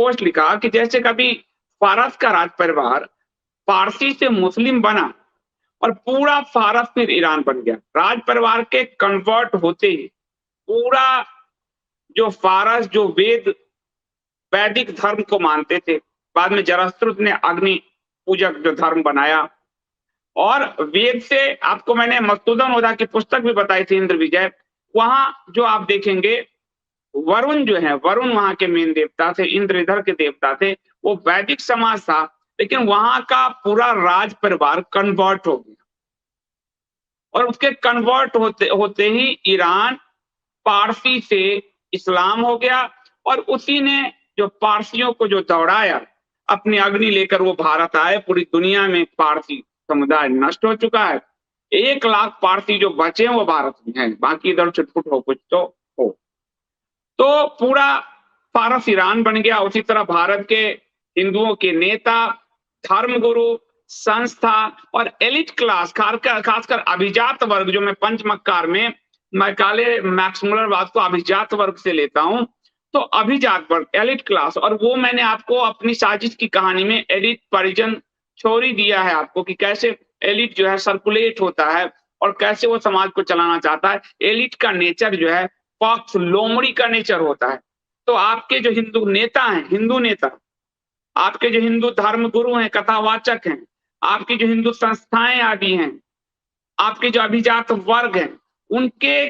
Post लिखा कि जैसे कभी फारस का राज परिवार पारसी से मुस्लिम बना और पूरा फारस फिर ईरान बन गया। राज परिवार के कन्वर्ट होते ही पूरा जो फारस जो वैदिक धर्म को मानते थे, बाद में जरासुद्र ने अग्नि पूजक जो धर्म बनाया, और वेद से आपको मैंने मधुसूदन ओझा की पुस्तक भी बताई थी इंद्र विजय, वहां जो आप देखेंगे वरुण जो है, वरुण वहां के मेन देवता थे, इंद्र इधर के देवता थे। वो वैदिक समाज था, लेकिन वहां का पूरा राज परिवार कन्वर्ट हो गया, और उसके कन्वर्ट होते होते ही ईरान पारसी से इस्लाम हो गया, और उसी ने जो पारसियों को जो दौड़ाया, अपनी अग्नि लेकर वो भारत आए। पूरी दुनिया में पारसी समुदाय नष्ट हो चुका है। 1 लाख पारसी जो बचे हैं वो भारत में हैं, बाकी इधर छुटपुट हो कुछ तो हो। तो पूरा फारस ईरान बन गया। उसी तरह भारत के हिंदुओं के नेता, धर्मगुरु, संस्था और एलिट क्लास, खासकर अभिजात वर्ग, जो मैं पंचमक्कार में मैकाले मैक्स मुलरवाद को अभिजात वर्ग से लेता हूं, तो अभिजात वर्ग, एलिट क्लास, और वो मैंने आपको अपनी साजिश की कहानी में एलिट परिजन थ्योरी दिया है आपको कि कैसे एलिट जो है सर्कुलेट होता है और कैसे वो समाज को चलाना चाहता है। एलिट का नेचर जो है पक्ष लोमड़ी का नेचर होता है। तो आपके जो हिंदू नेता हैं, हिंदू नेता, आपके जो हिंदू धर्म गुरु हैं, कथावाचक हैं, आपकी जो हिंदू संस्थाएं आदि हैं, आपके जो अभिजात वर्ग हैं, उनके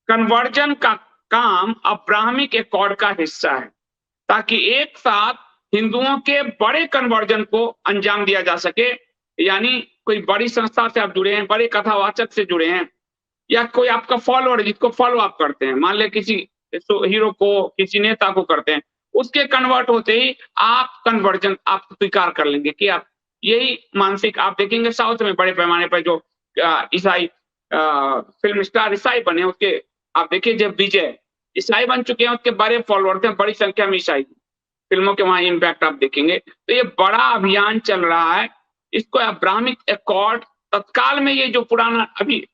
कन्वर्जन का काम अब्राहमिक एकॉर्ड का हिस्सा है, ताकि एक साथ हिंदुओं के बड़े कन्वर्जन को अंजाम दिया जा सके। यानी कोई बड़ी संस्था से आप जुड़े हैं, बड़े कथावाचक से जुड़े हैं, या कोई आपका फॉलोअर जिसको फॉलो आप करते हैं, मान ले किसी हीरो को, किसी नेता को करते हैं, उसके कन्वर्ट होते ही आप कन्वर्जन आप स्वीकार कर लेंगे कि आप, यही मानसिक आप देखेंगे साउथ में बड़े पैमाने पर जो ईसाई फिल्म स्टार ईसाई बने, उसके आप देखिए जब विजय ईसाई बन चुके हैं, उसके बड़े फॉलोअर थे, बड़ी संख्या में ईसाई फिल्मों के वहां इम्पैक्ट आप देखेंगे। तो ये बड़ा अभियान चल रहा है, इसको अब्राहमिक एकॉर्ड, तत्काल में ये जो पुराना, अभी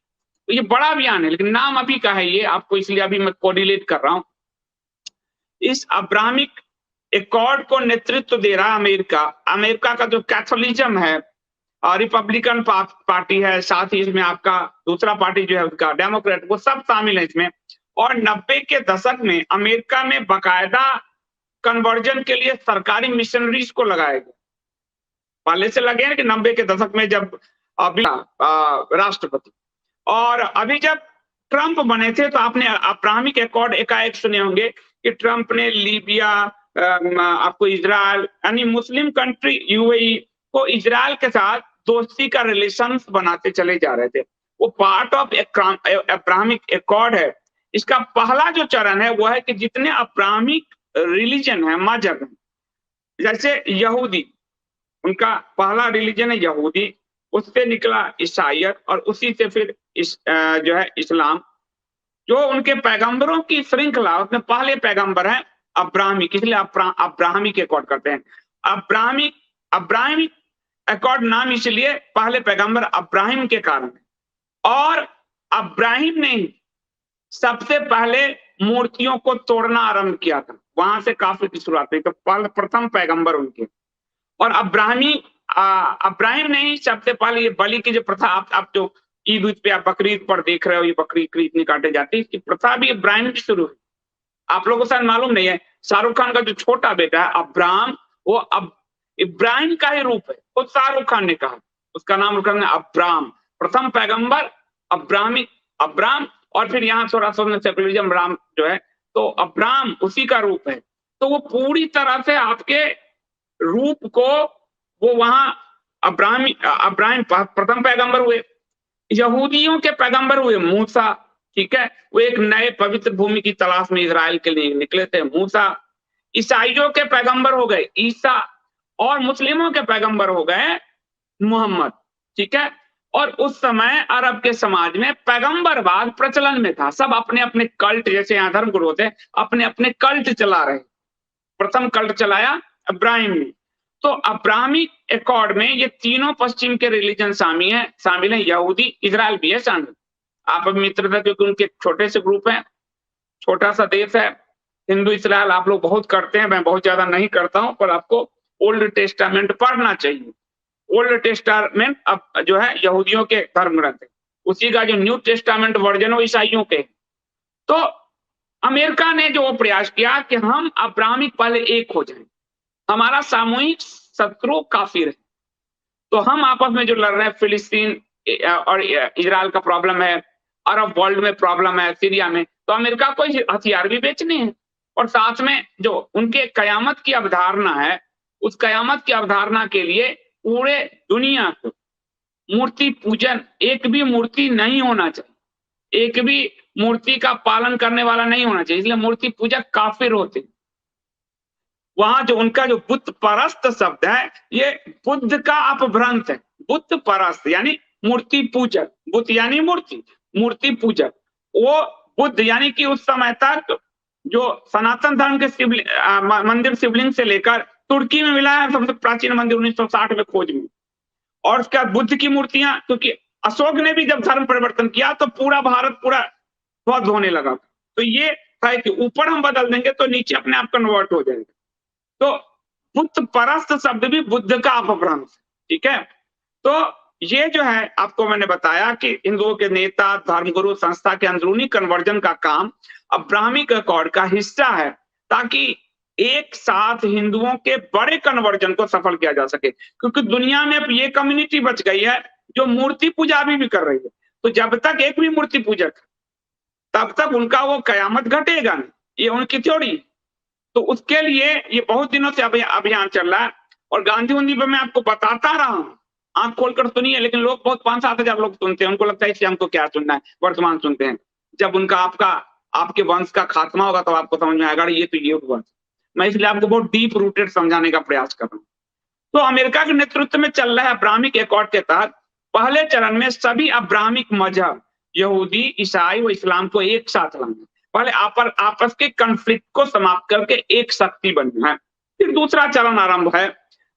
ये बड़ा अभियान है लेकिन नाम अभी का है ये, आपको इसलिए अभी मैं कोरिलेट कर रहा हूं। इस अब्राहमिक एकॉर्ड को नेतृत्व दे रहा है अमेरिका। अमेरिका का जो कैथोलिज्म है, रिपब्लिकन पार्टी है, साथ ही इसमें आपका दूसरा पार्टी जो है उसका डेमोक्रेट, वो सब शामिल है इसमें। और 90 के दशक में अमेरिका में बाकायदा कन्वर्जन के लिए सरकारी मिशनरीज को लगाया गया। पहले से लगे हैं कि 90 के दशक में जब अभी राष्ट्रपति, और अभी जब ट्रंप बने थे तो आपने अब्राहमिक एकॉर्ड एकाएक सुने होंगे कि ट्रंप ने लीबिया, आपको इजराइल, यानी मुस्लिम कंट्री यूएई को इजराइल के साथ दोस्ती का रिलेशन बनाते चले जा रहे थे। वो पार्ट ऑफ अब्राहमिक एकॉर्ड है। इसका पहला जो चरण है वो है कि जितने अब्राहमिक रिलीजन है, मजहब है, जैसे यहूदी, उनका पहला रिलीजन है यहूदी, उससे निकला ईसाइयत, और उसी से फिर जो है इस्लाम। जो उनके पैगंबरों की श्रृंखला, उसमें पहले पैगंबर हैं अब्राहमिक, इसलिए अब्राहमिक एकॉर्ड करते हैं। अब्राहमिक एकॉर्ड नाम इसलिए पहले पैगंबर अब्राहिम के कारण है। और अब्राहिम ने सबसे पहले मूर्तियों को तोड़ना आरंभ किया था, वहां से काफी की शुरुआत हुई। तो प्रथम पैगंबर उनके, और अब्राहिम ने ही सबसे पहले ये बलि की जो प्रथा, आप जो ईद पे आप बकरीद पर देख रहे हो, ये बकरी इतनी काटे जाती है, इसकी प्रथा भी इब्राहिम की शुरू हुई। आप लोगों को शायद मालूम नहीं है, शाहरुख खान का जो छोटा बेटा है अब्राहम, वो अब इब्राहिम का ही रूप है, वो शाहरुख खान ने कहा, उसका नाम रखा है अब्राहम। प्रथम पैगंबर अब्राहम, और फिर यहाँ थोड़ा सा सेकुलरिज्म, राम जो है, तो अब्राहम उसी का रूप है। तो वो पूरी तरह से आपके रूप को, वो वहां अब्राहिम प्रथम पैगंबर हुए। यहूदियों के पैगंबर हुए मूसा, ठीक है, वो एक नए पवित्र भूमि की तलाश में इजराइल के लिए निकले थे, मूसा। ईसाइयों के पैगंबर हो गए ईसा, और मुस्लिमों के पैगंबर हो गए मोहम्मद, ठीक है। और उस समय अरब के समाज में पैगंबरवाद प्रचलन में था, सब अपने अपने कल्ट, जैसे यहाँ धर्मगुरु होते हैं, अपने अपने कल्ट चला रहे। प्रथम कल्ट चलाया इब्राहिम ने। तो अब्राहमिक एकॉर्ड में ये तीनों पश्चिम के रिलीजन शामिल है, यहूदी, इजराइल भी है शामिल। आप अब मित्रता, क्योंकि उनके छोटे से ग्रुप है, छोटा सा देश है, हिंदू इसराइल आप लोग बहुत करते हैं, मैं बहुत ज्यादा नहीं करता हूं, पर आपको ओल्ड टेस्टामेंट पढ़ना चाहिए। ओल्ड टेस्टामेंट अब जो है यहूदियों के धर्म ग्रंथ है, उसी का जो न्यू टेस्टामेंट वर्जन वो ईसाइयों के। तो अमेरिका ने जो प्रयास किया कि हम अब्राहमिक पहले एक हो जाएं, हमारा सामूहिक शत्रु काफिर है, तो हम आपस में जो लड़ रहे हैं, फिलिस्तीन और इजराइल का प्रॉब्लम है, अरब वर्ल्ड में प्रॉब्लम है, सीरिया में, तो अमेरिका को हथियार भी बेचने हैं और साथ में जो उनके कयामत की अवधारणा है, उस कयामत की अवधारणा के लिए पूरे दुनिया को मूर्ति पूजन, एक भी मूर्ति नहीं होना चाहिए, एक भी मूर्ति का पालन करने वाला नहीं होना चाहिए, इसलिए मूर्ति पूजक काफिर होते। वहां जो उनका जो बुत परस्त शब्द है, ये बुद्ध का अपभ्रंश है। बुत परस्त यानी मूर्ति पूजक, बुत यानी मूर्ति, मूर्ति पूजक। वो बुद्ध यानी कि उस समय तक जो सनातन धर्म के शिवलिंग मंदिर शिवलिंग से लेकर तुर्की में मिला है सबसे प्राचीन मंदिर 1960 में खोज में, और उसके बाद बुद्ध की मूर्तियां, क्योंकि अशोक ने भी जब धर्म परिवर्तन किया तो पूरा भारत पूरा ध्वस्त होने लगा, तो ये है कि ऊपर हम बदल देंगे तो नीचे अपने आप कन्वर्ट हो जाएंगे। तो बुत परस्त शब्द भी बुद्ध का अपभ्रंश, ठीक है। तो ये जो है आपको मैंने बताया कि हिंदुओं के नेता, धर्मगुरु, संस्था के अंदरूनी कन्वर्जन का काम अब्राहमिक अकॉर्ड का हिस्सा है, ताकि एक साथ हिंदुओं के बड़े कन्वर्जन को सफल किया जा सके, क्योंकि दुनिया में अब ये कम्युनिटी बच गई है जो मूर्ति पूजा अभी भी कर रही है। तो जब तक एक भी मूर्ति पूजक तब तक उनका वो कयामत घटेगा नहीं, ये उनकी थ्योरी। तो उसके लिए ये बहुत दिनों से अभियान चल रहा है, और गांधी उन्दी पर मैं आपको बताता रहा हूं, आंख खोलकर सुनिए, लेकिन लोग बहुत 5-7 हजार लोग सुनते हैं, उनको लगता है इससे हमको क्या सुनना है, वर्तमान सुनते हैं। जब उनका आपके वंश का खात्मा होगा तो आपको समझ में आएगा ये तो ये हुआ। मैं इसलिए आपको बहुत डीप रूटेड समझाने का प्रयास कर रहा हूँ। तो अमेरिका के नेतृत्व में चल रहा है अब्राहमिक अकॉर्ड के तहत पहले चरण में सभी अब्राहमिक मजहब, यहूदी, ईसाई व इस्लाम को एक साथ लाना, पहले आपस के कॉन्फ्लिक्ट को समाप्त करके एक शक्ति बनना है। फिर दूसरा चरण आरंभ है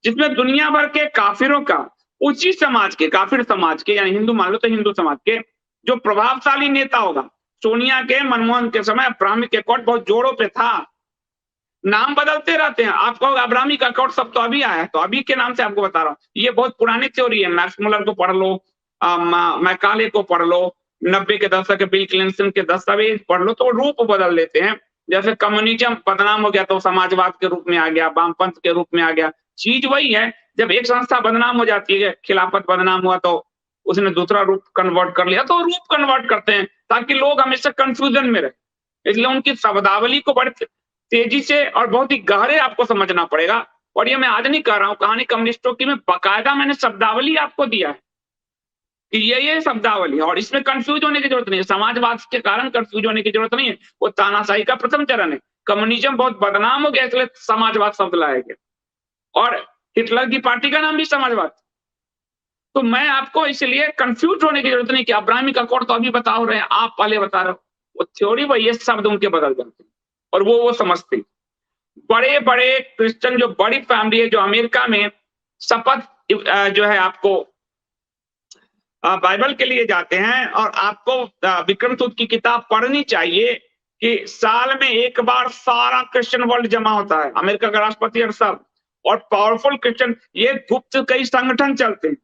जिसमें दुनिया भर के काफिरों का उसी समाज के, काफिर समाज के यानी हिंदू मान लो तो हिंदू समाज के जो प्रभावशाली नेता होगा, सोनिया के, मनमोहन के समय अब्राहमिक अकॉर्ड बहुत जोरों पे था, नाम बदलते रहते हैं। आपको अब्राहमिक अकॉर्ड सब तो अभी आया है, तो अभी के नाम से आपको बता रहा हूँ, ये बहुत पुरानी थ्योरी है। मैक्स मुलर को पढ़ लो, मैकाले को पढ़ लो, 90 के दशक के बिल क्लिंटन के दस्तावेज पढ़ लो, तो रूप बदल लेते हैं। जैसे कम्युनिज्म बदनाम हो गया तो समाजवाद के रूप में आ गया, वामपंथ के रूप में आ गया, चीज वही है। जब एक संस्था बदनाम हो जाती है, खिलाफत बदनाम हुआ तो उसने दूसरा रूप कन्वर्ट कर लिया, तो रूप कन्वर्ट करते हैं ताकि लोग हमेशा कंफ्यूजन में रहे। इसलिए उनकी शब्दावली को बड़े तेजी से और बहुत ही गहरे आपको समझना पड़ेगा। और ये मैं आज नहीं कह रहा हूँ, कहानी कम्युनिस्टों की में बाकायदा मैंने शब्दावली आपको दिया है कि ये शब्दावली, और इसमें कंफ्यूज होने की जरूरत नहीं है। समाजवाद के कारण कंफ्यूज होने की जरूरत नहीं है, वो तानाशाही का प्रथम चरण है। कम्युनिज्म बहुत बदनाम हो गया इसलिए समाजवाद शब्द लाया गया, और हिटलर की पार्टी का नाम भी समाजवाद। तो मैं आपको इसलिए कंफ्यूज होने की जरूरत नहीं कि अब्राहमिक अकॉर्ड तो अभी बता रहे हैं, आप पहले बता रहे हो, वो थ्योरी वही है, शब्द उनके बदल जाते हैं और वो समझते। बड़े बड़े क्रिश्चियन जो बड़ी फैमिली है, जो अमेरिका में शपथ जो है आपको बाइबल के लिए जाते हैं, और आपको विक्रम सूत्र की किताब पढ़नी चाहिए कि साल में एक बार सारा क्रिश्चियन वर्ल्ड जमा होता है, अमेरिका का राष्ट्रपति और सब, और पावरफुल क्रिश्चियन, ये गुप्त कई संगठन चलते हैं,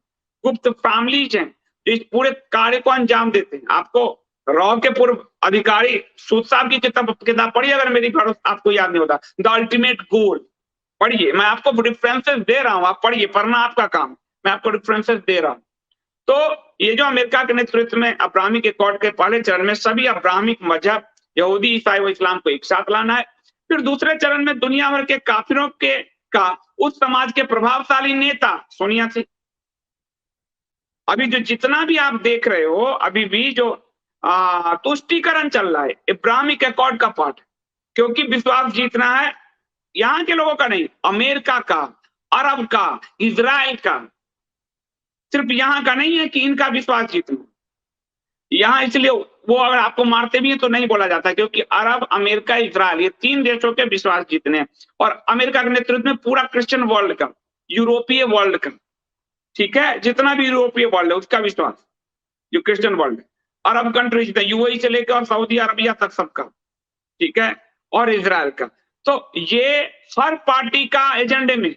गुप्त फैमिलीज हैं जो इस पूरे कार्य को अंजाम देते हैं। आपको रॉ के पूर्व अधिकारी सूद साहब की किताब पढ़िए, अगर मेरी आपको याद नहीं होता, द अल्टीमेट गोल पढ़िए, मैं आपको रेफरेंसेस दे रहा हूं, आप पढ़िए, पढ़ना आपका काम, मैं आपको रेफरेंसेस दे रहा हूं। तो ये जो अमेरिका के नेतृत्व में अब्राहमिक अकॉर्ड के पहले चरण में सभी अब्राहमिक मजहब, यहूदी, ईसाई व इस्लाम को एक साथ लाना है। फिर दूसरे चरण में दुनिया भर के काफिरों के का उस समाज के प्रभावशाली नेता, सोनिया से अभी जो जितना भी आप देख रहे हो, अभी भी जो तुष्टीकरण चल रहा है इब्राहिमिक अकॉर्ड का पार्ट, क्योंकि विश्वास जीतना है यहाँ के लोगों का नहीं, अमेरिका का, अरब का, इजराइल का, सिर्फ यहाँ का नहीं है कि इनका विश्वास जीतना। यहाँ इसलिए वो अगर आपको मारते भी है तो नहीं बोला जाता, क्योंकि अरब, अमेरिका, इजराइल, ये 3 देशों के विश्वास जीतने हैं, और अमेरिका के नेतृत्व में पूरा क्रिश्चियन वर्ल्ड का, यूरोपीय वर्ल्ड का, ठीक है, जितना भी यूरोपीय वर्ल्ड है उसका विश्वास, जो क्रिश्चियन वर्ल्ड है, अरब कंट्रीज यूएई से लेकर और सऊदी अरबिया तक सबका, ठीक है। और इजराइल का। तो ये हर पार्टी का एजेंडे में,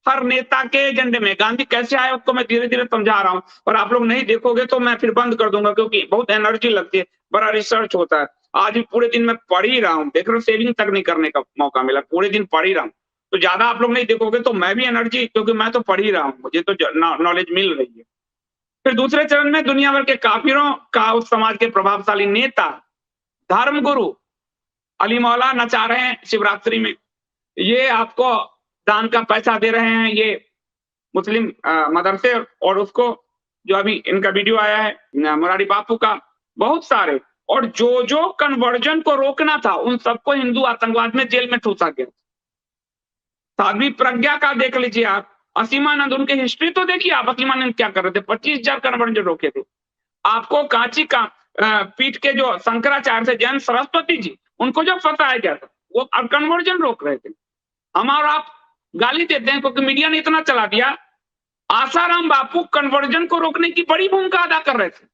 हर नेता के एजेंडे में गांधी कैसे आए उसको मैं धीरे धीरे समझा रहा हूं, और आप लोग नहीं देखोगे तो मैं फिर बंद कर दूंगा, क्योंकि बहुत एनर्जी लगती है, बड़ा रिसर्च होता है। आज भी पूरे दिन मैं पढ़ ही रहा हूँ, देख रहे हो, सेविंग तक नहीं करने का मौका मिला, पूरे दिन पढ़ ही रहा हूँ। तो ज्यादा आप लोग नहीं देखोगे तो मैं भी एनर्जी, क्योंकि मैं तो पढ़ ही रहा हूँ, मुझे तो नॉलेज मिल रही है। फिर दूसरे चरण में दुनिया भर के काफिरों का उस समाज के प्रभावशाली नेता, धर्मगुरु अली मौला नचा रहे हैं शिवरात्रि में, ये आपको दान का पैसा दे रहे हैं, ये मुस्लिम मदरसे, और उसको जो अभी इनका वीडियो आया है मुरारी बापू का, बहुत सारे, और जो जो कन्वर्जन को रोकना था उन सबको हिंदू आतंकवाद में जेल में ठूसा गया। साध्वी प्रज्ञा का देख लीजिए आप, असीमानंद, उनकी हिस्ट्री तो देखिए आप, असीमानंद क्या कर रहे थे, 25,000 कन्वर्जन रोके थे। आपको कांची का पीठ के जो शंकराचार्य थे, जैन सरस्वती जी, उनको जब फंसाया गया था वो कन्वर्जन रोक रहे थे। हम और आप गाली देते हैं क्योंकि मीडिया ने इतना चला दिया। आसाराम बापू कन्वर्जन को रोकने की बड़ी भूमिका अदा कर रहे थे।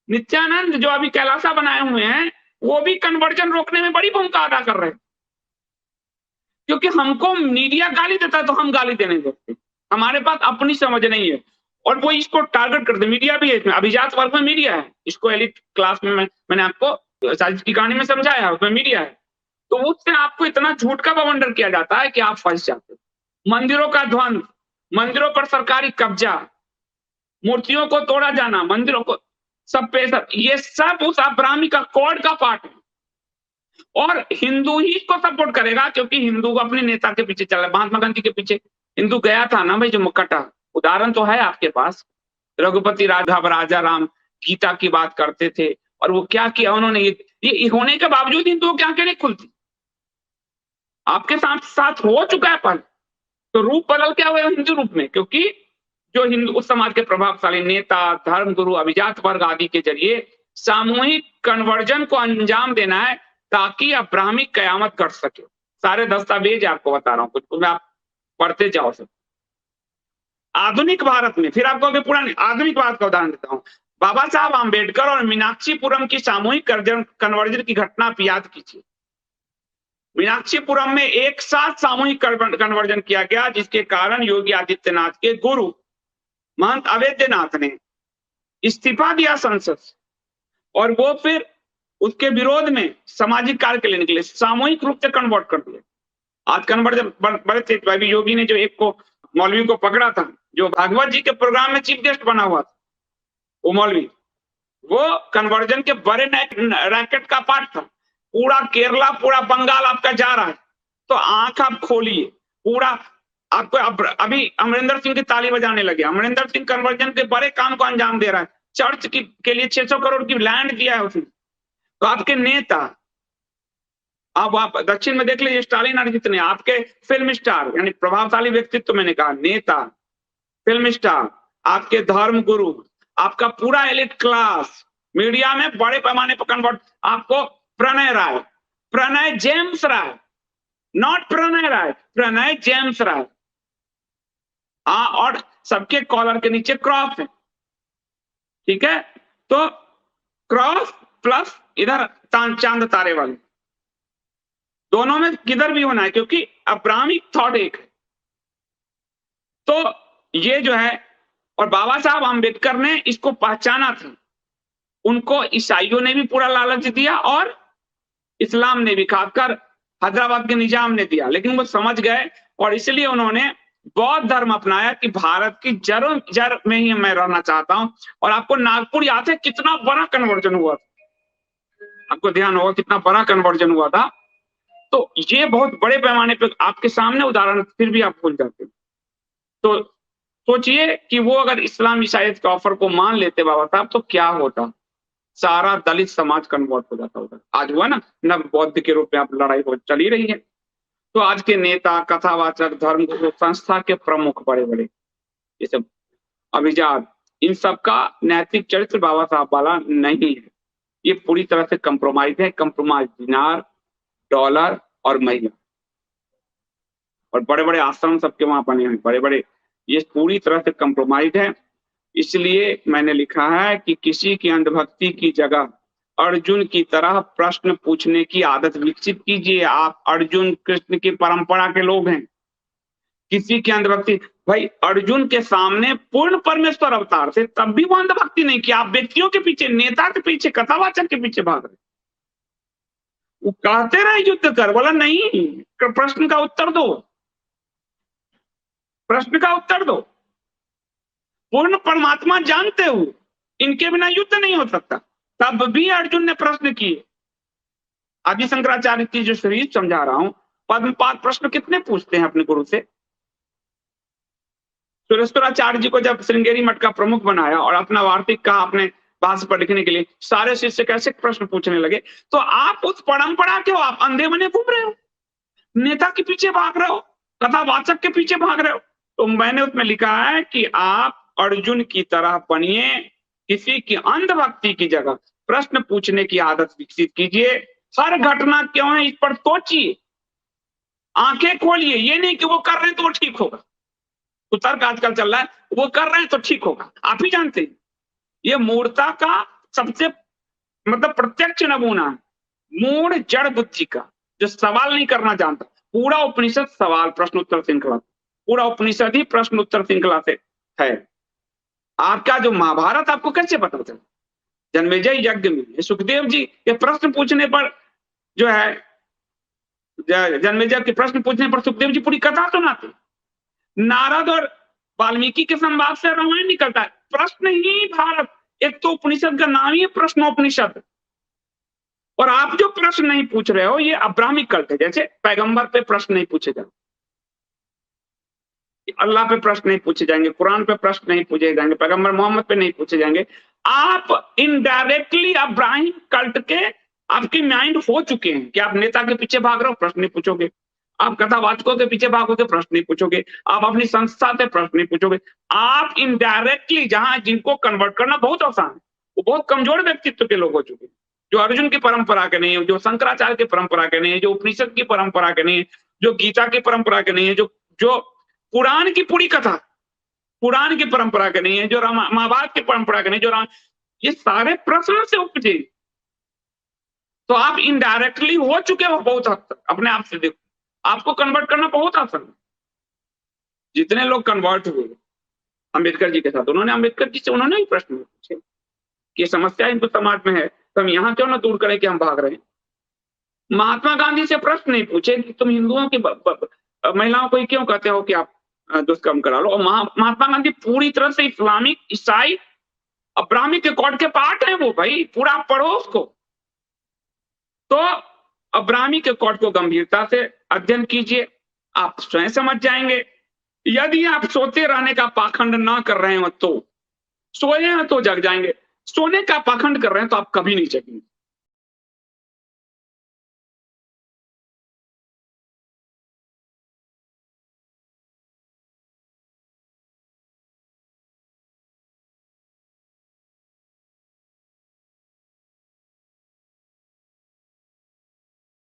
नित्यानंद जो अभी कैलासा बनाए हुए हैं, वो भी कन्वर्जन रोकने में बड़ी भूमिका अदा कर रहे हैं। क्योंकि हमको मीडिया गाली देता है तो हम गाली देने देते, हमारे पास अपनी समझ नहीं है, और वो इसको टारगेट करते। मीडिया भी है इसमें, अभिजात वर्ग में मीडिया है, इसको एलिट क्लास में मैंने आपको साजिश की कहानी में समझाया, उसमें मीडिया है। तो उससे आपको इतना झूठ का बवंडर किया जाता है कि आप फंस जाते हो। मंदिरों का ध्वंस, मंदिरों पर सरकारी कब्जा, मूर्तियों को तोड़ा जाना, मंदिरों को सब पे सब, ये सब उस अब्राहमी का कोड का पार्ट है। और हिंदू ही इसको सपोर्ट करेगा, क्योंकि हिंदू अपने नेता के पीछे चल रहा है, महात्मा गांधी के पीछे हिंदू गया था ना भाई, जो मुक्कटा, उदाहरण तो है आपके पास। रघुपति राघव राजा राम गीता की बात करते थे, और वो क्या किया उन्होंने, ये होने के बावजूद हिंदुओं की आंखें नहीं खुलती। आपके साथ साथ हो चुका है, पर तो रूप बदल क्या हुआ हिंदू रूप में, क्योंकि जो हिंदू उस समाज के प्रभावशाली नेता, धर्मगुरु, अभिजात वर्ग आदि के जरिए सामूहिक कन्वर्जन को अंजाम देना है, ताकि अब्राहमिक कयामत कर सके। सारे दस्तावेज आपको बता रहा हूं, कुछ में आप पढ़ते जाओ सब। आधुनिक भारत में, फिर आपको पुरानी आधुनिक भारत का उदाहरण देता हूं। बाबा साहब आंबेडकर और मीनाक्षीपुरम की सामूहिक कन्वर्जन की घटना आप याद कीजिए। मीनाक्षीपुरम में एक साथ सामूहिक कन्वर्जन किया गया, जिसके कारण योगी आदित्यनाथ के गुरु महंत अवैधनाथ ने इस्तीफा दिया संसद से, और वो फिर उसके विरोध में सामाजिक कार्य के लिए निकले, सामूहिक रूप से कन्वर्ट कर दिया। आज कन्वर्जन बड़े थे, अभी योगी ने जो एक को मौलवी को पकड़ा था, जो भागवत जी के प्रोग्राम में चीफ गेस्ट बना हुआ था, वो मौलवी, वो कन्वर्जन के बड़े रैकेट का पार्ट था। पूरा केरला, पूरा बंगाल आपका जा रहा है, तो आंख आप खोलिए, पूरा आपको अभी अमरिंदर सिंह की ताली बजाने लगे। अमरिंदर सिंह कन्वर्जन के बड़े काम को अंजाम दे रहा है, चर्च के लिए 600 करोड़ की लैंड दिया है उसने। तो आपके नेता, अब आप दक्षिण में देख लीजिए, स्टालिन और जितने आपके फिल्म स्टार, यानी प्रभावशाली व्यक्तित्व, तो मैंने कहा नेता, फिल्म स्टार, आपके धर्म गुरु, आपका पूरा एलिट क्लास मीडिया में बड़े पैमाने पर कन्वर्ट। आपको Pranoy Roy, Pranoy James Roy, not Pranoy Roy, Pranoy James Roy, और सबके कॉलर के नीचे क्रॉस है, ठीक है। तो क्रॉस प्लस इधर चांद तारे वाले, दोनों में किधर भी होना है, क्योंकि अब्राहमिक थॉट एक है। तो ये जो है, और बाबा साहब आंबेडकर ने इसको पहचाना था, उनको ईसाइयों ने भी पूरा लालच दिया और इस्लाम ने भी, खासकर हैदराबाद के निजाम ने दिया, लेकिन वो समझ गए, और इसलिए उन्होंने बौद्ध धर्म अपनाया कि भारत की जड़ में ही मैं रहना चाहता हूं। और आपको नागपुर याद है कितना बड़ा कन्वर्जन हुआ था, आपको ध्यान होगा कितना बड़ा कन्वर्जन हुआ था। तो ये बहुत बड़े पैमाने पे आपके सामने उदाहरण, फिर भी आप भूल जाते हैं। तो सोचिए कि वो अगर इस्लाम ईसाइयत के ऑफर को मान लेते बाबा साहब, तो क्या होता, सारा दलित समाज कन्वर्ट हो जाता उधर। आज हुआ ना, नव बौद्ध के रूप में आप लड़ाई हो चली रही है। तो आज के नेता, कथावाचक, धर्म संस्था के प्रमुख बड़े बड़े ये सब अभिजात, इन सब का नैतिक चरित्र बाबा साहब वाला नहीं है। ये पूरी तरह से कंप्रोमाइज है, कंप्रोमाइज दिनार, डॉलर और महिला, और बड़े बड़े आश्रम सबके वहां बने हैं, बड़े बड़े, ये पूरी तरह से कंप्रोमाइज है। इसलिए मैंने लिखा है कि किसी की अंधभक्ति की जगह अर्जुन की तरह प्रश्न पूछने की आदत विकसित कीजिए। आप अर्जुन कृष्ण की परंपरा के लोग हैं। किसी के अंधभक्ति, भाई अर्जुन के सामने पूर्ण परमेश्वर अवतार थे, तब भी वो अंधभक्ति नहीं किया। आप व्यक्तियों के पीछे, नेता के पीछे, कथावाचक के पीछे भाग रहे। वो कहते रहे युद्ध कर, बोला नहीं, प्रश्न का उत्तर दो, प्रश्न का उत्तर दो। पूर्ण परमात्मा जानते हो इनके बिना युद्ध नहीं हो सकता, तब भी अर्जुन ने प्रश्न किए। आदि शंकराचार्य की जो सीरीज समझा रहा हूं, पद्मपाद प्रश्न कितने पूछते हैं अपने गुरु से। सुरेश्वराचार्य जी को जब श्रृंगेरी मठ का प्रमुख बनाया और अपना वार्तिक कहा अपने भाषा पर लिखने के लिए, सारे शिष्य कैसे प्रश्न पूछने लगे। तो आप उस परंपरा के हो, आप अंधे बने घूम रहे हो, नेता के पीछे भाग रहे हो, कथावाचक के पीछे भाग रहे हो। तो मैंने उसमें लिखा है कि आप अर्जुन की तरह बनिए, किसी की अंधभक्ति की जगह प्रश्न पूछने की आदत विकसित कीजिए। हर घटना क्यों है इस पर सोचिए, आंखें खोलिए। ये नहीं कि वो कर रहे हैं तो वो ठीक होगा, तो तर्क आजकल चल रहा है, वो कर रहे हैं तो ठीक होगा। आप ही जानते हैं ये मूर्खता का सबसे मतलब प्रत्यक्ष नमूना है, मूढ़ जड़ बुद्धि का, जो सवाल नहीं करना जानता। पूरा उपनिषद सवाल प्रश्न उत्तर श्रृंखला, पूरा उपनिषद ही प्रश्न उत्तर श्रृंखला से है। आपका जो महाभारत आपको कैसे पता चला? जन्मेजय यज्ञ में सुखदेव जी के प्रश्न पूछने पर जो है, जन्मेजय के प्रश्न पूछने पर सुखदेव जी पूरी कथा सुनाते। नारद और वाल्मीकि के संवाद से रामायण निकलता है। प्रश्न ही भारत, एक तो उपनिषद का नाम ही प्रश्नोपनिषद। और आप जो प्रश्न नहीं पूछ रहे हो ये अब्राह्मिक कल्ट है। जैसे पैगंबर पे प्रश्न नहीं पूछे जाएंगे, अल्लाह पे प्रश्न नहीं पूछे जाएंगे, कुरान पे प्रश्न नहीं पूछे जाएंगे, पैगंबर मोहम्मद पे नहीं पूछे जाएंगे। आप इनडायरेक्टली अब्राह्मिक कल्ट के आपकी माइंड हो चुके हैं कि आप नेता के पीछे भाग रहे हो, प्रश्न नहीं पूछोगे। आप कथावाचकों के पीछे भागोगे, प्रश्न नहीं पूछोगे। आप अपनी संस्था से प्रश्न नहीं पूछोगे। आप इनडायरेक्टली, जहां जिनको कन्वर्ट करना बहुत आसान है, वो बहुत कमजोर व्यक्तित्व के लोग हो चुके हैं, जो अर्जुन की परंपरा के नहीं है, जो शंकराचार्य की परंपरा के नहीं है, जो उपनिषद की परंपरा के नहीं है, जो गीता की परंपरा के नहीं है, जो पुराण की पूरी कथा, पुराण की परंपरा के नहीं है, जो महाभारत की परंपरा के नहीं, जो राम, ये सारे प्रश्न से उपजे। तो आप इनडायरेक्टली हो चुके हो बहुत हद तक। अपने आप से देखो, आपको कन्वर्ट करना बहुत आसान है। जितने लोग कन्वर्ट हुए अंबेडकर जी के साथ, उन्होंने अंबेडकर जी से उन्होंने ही प्रश्न पूछे कि समस्या हिंदू समाज में है, तो हम यहाँ क्यों ना दूर करें कि हम भाग रहे हैं। महात्मा गांधी से प्रश्न नहीं पूछे कि तुम हिंदुओं की महिलाओं को क्यों कहते हो कि आप दुष्कर्म करा लो। और महात्मा गांधी पूरी तरह से इस्लामिक, ईसाई, अब्राह्मिक कॉड के पार्ट है वो, भाई पूरा पढ़ो उसको। तो अब्राह्मिक कॉड को गंभीरता से अध्ययन कीजिए, आप स्वयं समझ जाएंगे। यदि आप सोते रहने का पाखंड ना कर रहे हो तो, सोए हैं तो जग जाएंगे, सोने का पाखंड कर रहे हैं तो आप कभी नहीं जगेंगे।